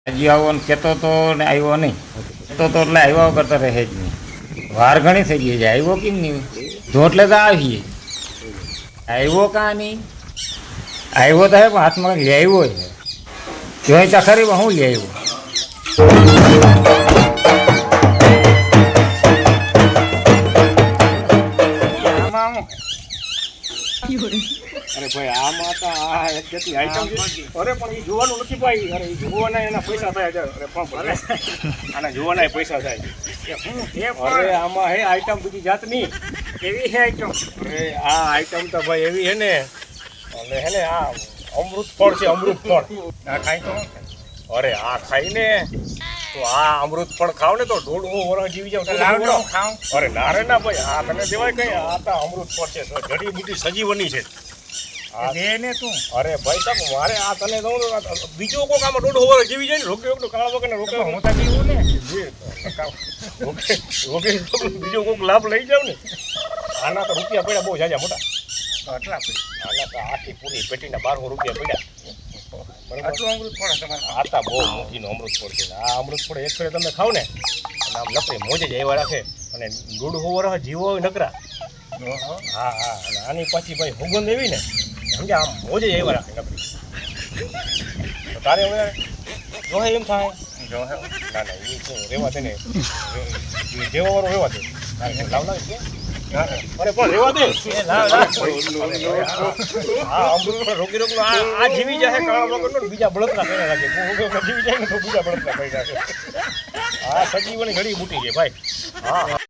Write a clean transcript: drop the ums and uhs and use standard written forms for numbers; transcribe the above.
હજી આવો ને કહેતો તો ને આવ્યો નહીં. કહેતો તો એટલે આવ્યા કરતા રહે જ નહીં. વાર ઘણી થઈ ગઈ છે. આવ્યો કેમ નહીં? જો એટલે તો આવીએ. આવ્યો કાં નહીં? આવ્યો તો હે પણ હાથમાં લે આવ્યો છે. જોઈ તો ખરી પણ હું લે આવ્યો. અરે ભાઈ આમાં તો આ એક જેટલી આઈટમ છે. અરે પણ એ જોવાનું નથી ભાઈ. અરે એ જોવાના એના પૈસા થાય છે. અરે પણ આના જોવાના પૈસા થાય. અરે આમાં હે આઈટમ બીજી જાતની એવી છે આઈટમ. અરે આ આઈટમ તો ભાઈ એવી છે ને. અને હે ને આ અમૃત ફળ છે. અમૃત ફળ આ ખાઈ તો અરે આ ખાઈને તો આ અમૃત ફળ ખાવ ને તો 1.5 વર્ષ જીવી જાવ. અરે ના રે ના ભાઈ આ તને દેવાય કઈ. આ તો અમૃત ફળ છે. જડીબુટી સજીવની છે. અરે ભાઈ સાહેબ મારે આ તને કહું બીજો કોઈક આમાં 1.5 વર્ષ જીવી જાય ને રોગે કાળા વગર રોગે બીજો કોઈક લાભ લઈ જાવ ને. આના તો રૂપિયા પડ્યા બહુ જાજા મોટા. આના તો આખી પૂરી પેટીના 1200 રૂપિયા પડ્યા. આ તો બહુ મોટીનો અમૃત ફળ છે. આ અમૃત ફળ એક ફેરે તમે ખાવ ને અને આમ નકરી મોજે જ એવા રાખે. અને 1.5 વર્ષ જીવો હોય નકરા. હા હા અને આની પાછી ભાઈ સુગંધ એવી ને સમજે આમ મોજે જ એવા રાખે નકરી. તો તારે હવે જોહે એમ થાય. ના ના એ શું રહેવા દે ને. જેવો વાળો રહેવા દે. લાવ લાવ કે અરે પણ રહેવા દે. હા અમૃત રોકી રોકલો આ જીવી જાય કાળા વગરનો બીજા બળતરા કરી રાખે. જીવી જાય ને તો બીજા બળતરા કરી રાખે. આ સજીવની ઘડી બૂટી છે ભાઈ. હા